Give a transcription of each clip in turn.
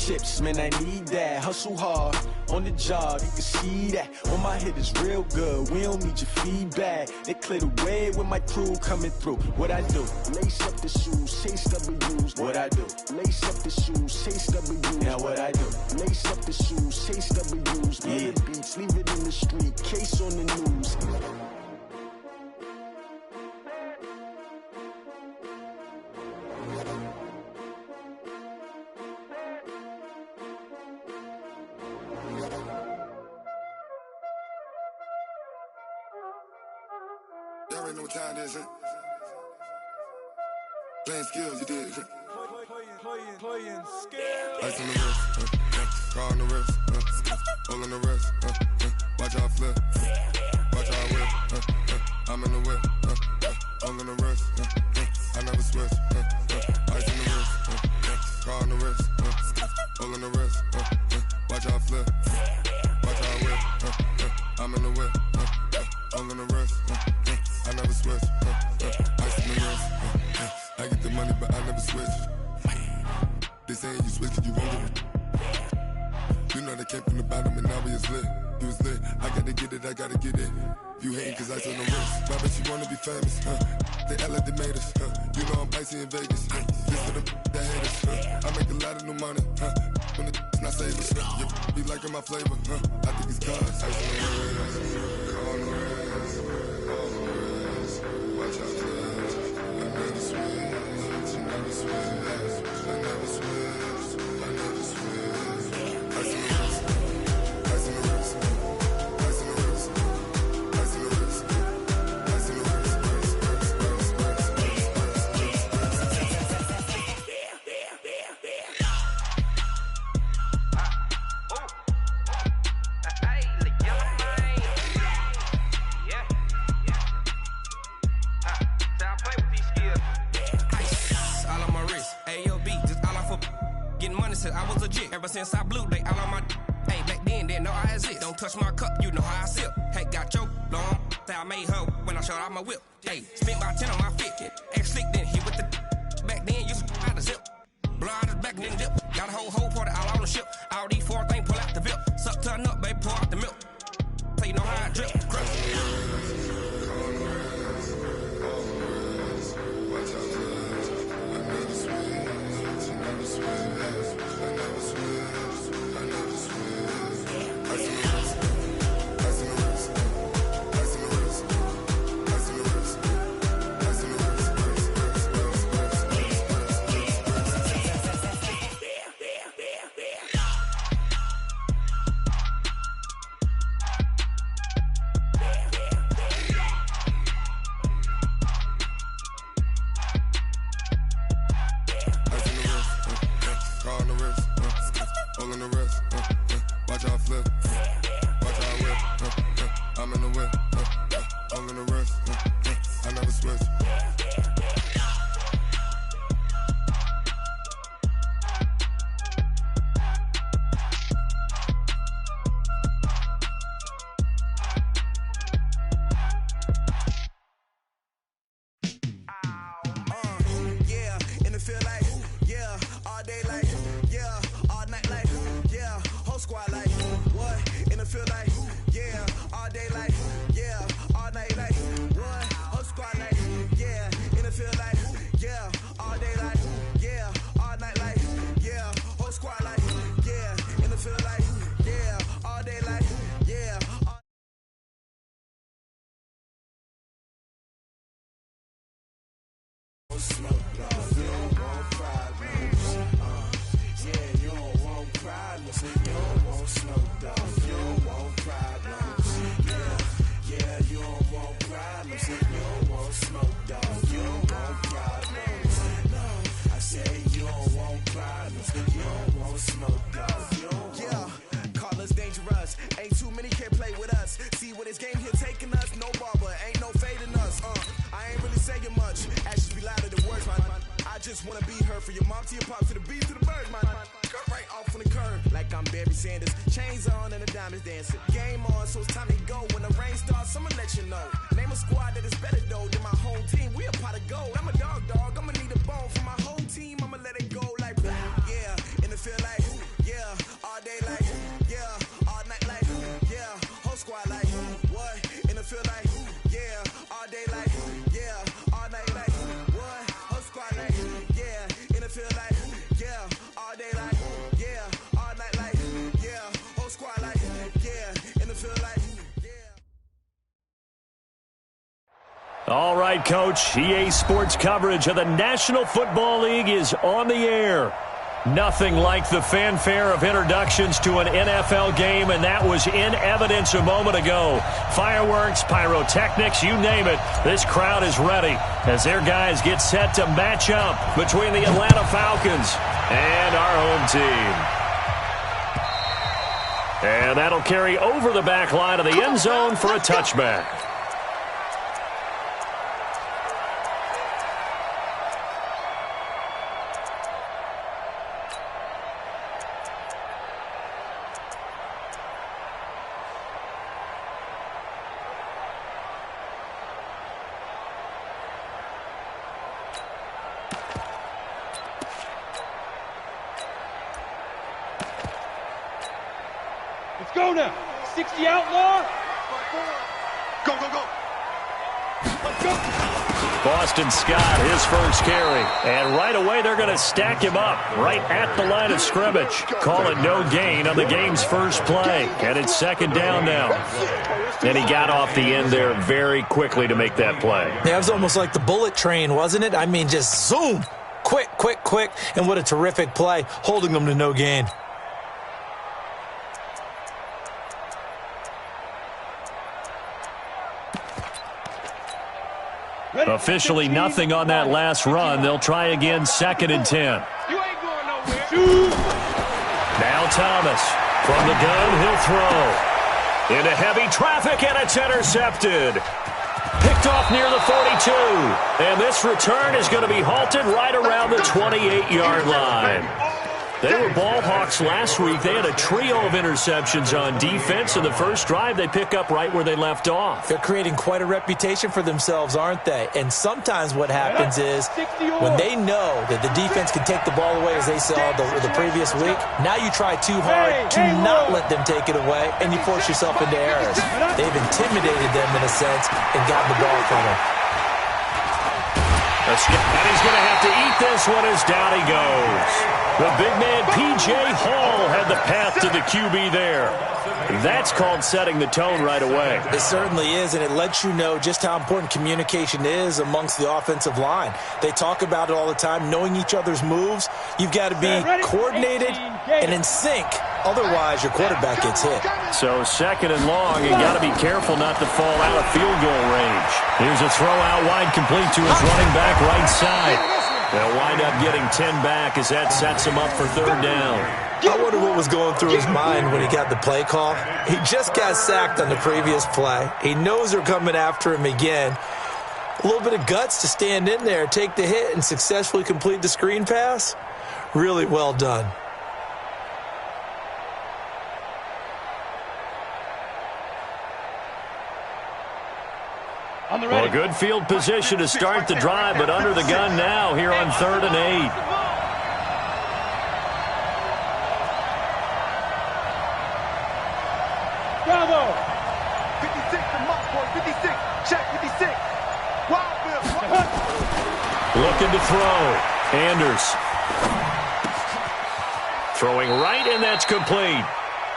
chips, man, I need that. Hustle hard, on the job, you can see that. On my head is real good, we don't need your feedback. They clear the way with my crew coming through. What I do? Lace up the shoes, chase W's. What I do? Lace up the shoes, chase W's. Now what I do? Lace up the shoes, chase W's. Yeah. The beats, leave it in the street, case on the news. Y'all already know what time it is, huh? Playing skills, you did. Playing skills. Ice on the wrist, car on the wrist, hole in the wrist, watch how I flip, watch how I whip, I'm in the whip, hole in the wrist, I never switch, ice on the wrist, car on the wrist, hole in the wrist, watch how I flip, watch how I whip, I'm in the whip, hole in the wrist, I never switch, ice on the wrist, I get the money but I never switch. They saying you switch 'cause you won't get it. You know they came from the bottom and now we is lit. You was lit, I gotta get it, I gotta get it. You hating 'cause I on the wrist. Why bet you wanna be famous, They act like they made us, You know I'm icy in Vegas, This for the that hate us, I make a lot of new money, When the not savers, You be liking my flavor, I think it's cause I on the wrist, on the wrist, on the wrist. Watch out, please. I never switch, I never switch. I never switch, I never switch. Ice in the wrist, ice in the wrist, ice in the wrist, ice in the wrist, ice in the wrist, I was legit. Ever since I blew, they all on my hey, back then, didn't know I exist. Don't touch my cup, you know how I sip. Hey, got your long, say I made her when I showed out my whip. Hey, spent about 10 on my fit. Ex-slick, then hit with the back then, used to out the zip. Blind as back, then dip. Got a whole party all on the ship. All these four things, pull out the VIP. Suck, turn up, baby, pour out the milk. So you know how I drip. All right, Coach, EA Sports coverage of the National Football League is on the air. Nothing like the fanfare of introductions to an NFL game, and that was in evidence a moment ago. Fireworks, pyrotechnics, you name it. This crowd is ready as their guys get set to match up between the Atlanta Falcons and our home team. And that'll carry over the back line of the end zone for a touchback. Let's go now. 60 outlaw. Go, go, go. Let's go. Boston Scott, his first carry. And right away, they're going to stack him up right at the line of scrimmage. Call it no gain on the game's first play. And it's second down now. And he got off the end there very quickly to make that play. Yeah, it was almost like the bullet train, wasn't it? I mean, just zoom. Quick, quick, quick. And what a terrific play, holding them to no gain. Officially nothing on that last run. They'll try again, 2nd and 10. You ain't going nowhere. Now Thomas. From the gun, he'll throw. Into heavy traffic, and it's intercepted. Picked off near the 42. And this return is going to be halted right around the 28-yard line. They were ball hawks last week. They had a trio of interceptions on defense. In the first drive, they pick up right where they left off. They're creating quite a reputation for themselves, aren't they? And sometimes what happens is when they know that the defense can take the ball away, as they saw the previous week, now you try too hard to not let them take it away, and you force yourself into errors. They've intimidated them in a sense and gotten the ball from them. And he's going to have to eat this one as down he goes. The big man, P.J. Hall, had the path to the QB there. That's called setting the tone right away. It certainly is, and it lets you know just how important communication is amongst the offensive line. They talk about it all the time, knowing each other's moves. You've got to be coordinated and in sync. Otherwise, your quarterback gets hit. So 2nd and long, you got to be careful not to fall out of field goal range. Here's a throw out wide, complete to his running back right side. They'll wind up getting 10 back as that sets him up for 3rd down. I wonder what was going through his mind when he got the play call. He just got sacked on the previous play. He knows they're coming after him again. A little bit of guts to stand in there, take the hit, and successfully complete the screen pass. Really well done. Well, good field position to start the drive, but under the gun now here on 3rd and 8. Bravo. 56 to Mockport, 56. Check 56. Wildville. Looking to throw. Anders. Throwing right, and that's complete.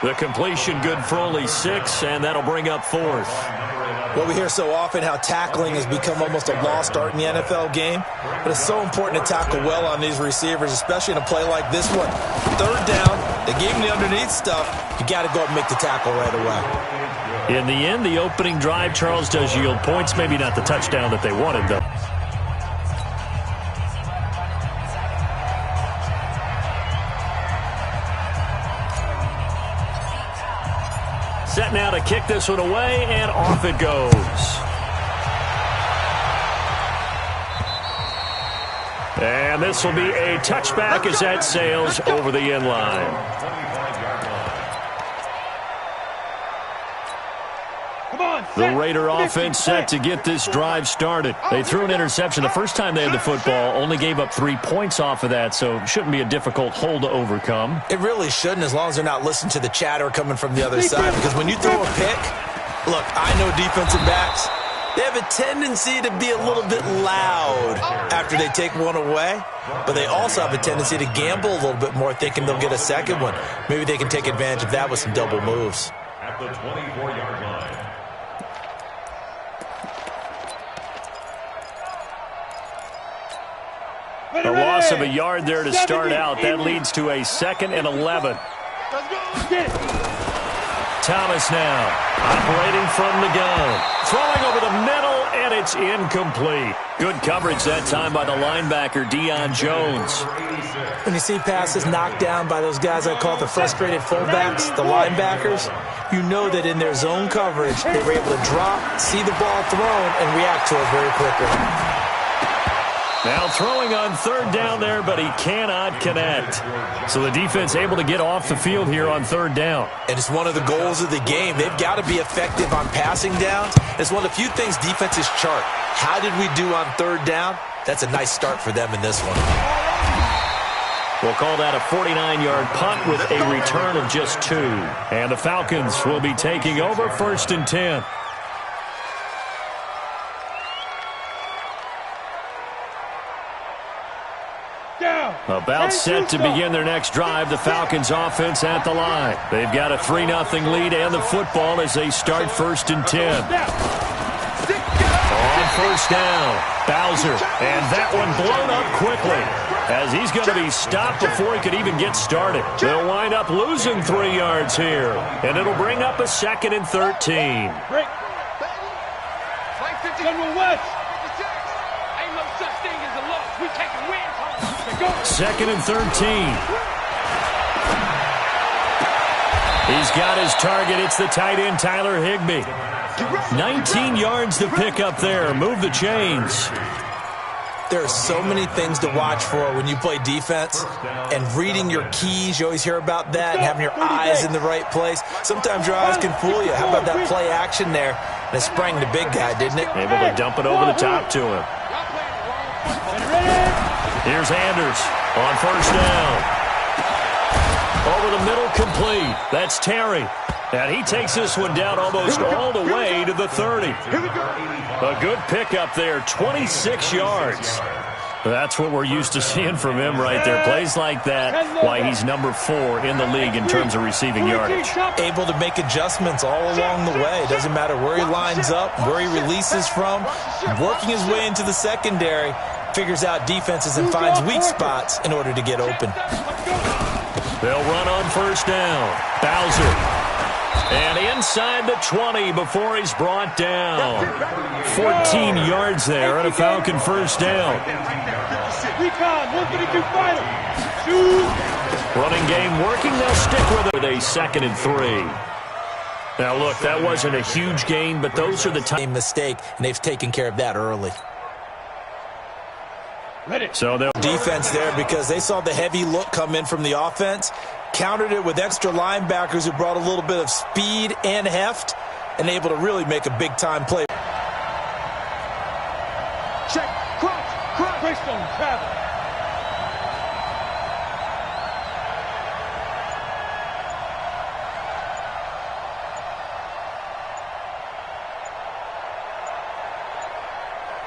The completion good for only 6, and that'll bring up 4th. Well, we hear so often how tackling has become almost a lost art in the NFL game, but it's so important to tackle well on these receivers, especially in a play like this one. 3rd down, they gave him the underneath stuff. You got to go and make the tackle right away. In the end, the opening drive, Charles, does yield points. Maybe not the touchdown that they wanted, though. Set now to kick this one away, and off it goes. And this will be a touchback as that sails over the end line. The Raider offense set to get this drive started. They threw an interception the first time they had the football, only gave up 3 points off of that, so shouldn't be a difficult hole to overcome. It really shouldn't, as long as they're not listening to the chatter coming from the other side, because when you throw a pick, look, I know defensive backs, They have a tendency to be a little bit loud after they take one away, but they also have a tendency to gamble a little bit more, thinking they'll get a second one. Maybe they can take advantage of that with some double moves. At the 24-yard line. A loss of a yard there to start out. That leads to a 2nd and 11. Thomas now operating from the gun. Throwing over the middle, and it's incomplete. Good coverage that time by the linebacker, Deion Jones. When you see passes knocked down by those guys I call the frustrated fullbacks, the linebackers, you know that in their zone coverage, they were able to drop, see the ball thrown, and react to it very quickly. Now throwing on 3rd down there, but he cannot connect. So the defense able to get off the field here on 3rd down. And it's one of the goals of the game. They've got to be effective on passing downs. It's one of the few things defenses chart. How did we do on 3rd down? That's a nice start for them in this one. We'll call that a 49-yard punt with a return of just 2. And the Falcons will be taking over 1st and 10. About set to begin their next drive, the Falcons offense at the line. They've got a 3-0 lead and the football as they start 1st and 10. On 1st down, Bowser, and that one blown up quickly as he's going to be stopped before he could even get started. They'll wind up losing 3 yards here, and it'll bring up a 2nd and 13. General West. Ain't no such thing as a loss. We taking wins home. 2nd and 13. He's got his target. It's the tight end, Tyler Higbee. 19 yards to pick up there. Move the chains. There are so many things to watch for when you play defense, and reading your keys, you always hear about that, and having your eyes in the right place. Sometimes your eyes can fool you. How about that play action there? And it sprang the big guy, didn't it? Able to dump it over the top to him. Here's Anders on 1st down. Over the middle, complete. That's Terry. And he takes this one down almost all the way to the 30. A good pickup there, 26 yards. That's what we're used to seeing from him right there. Plays like that, why he's number 4 in the league in terms of receiving yardage. Able to make adjustments all along the way. Doesn't matter where he lines up, where he releases from. Working his way into the secondary, figures out defenses and finds weak spots in order to get open. They'll run on 1st down. Bowser. And inside the 20 before he's brought down. 14 yards there and a Falcon 1st down. Recon, 132 final. Running game working. They'll stick with it with a 2nd and 3. Now, look, that wasn't a huge gain, but those are the time mistake, and they've taken care of that early. So they'll defense there because they saw the heavy look come in from the offense, countered it with extra linebackers who brought a little bit of speed and heft, and able to really make a big-time play. Check, cross, Greystone, travel.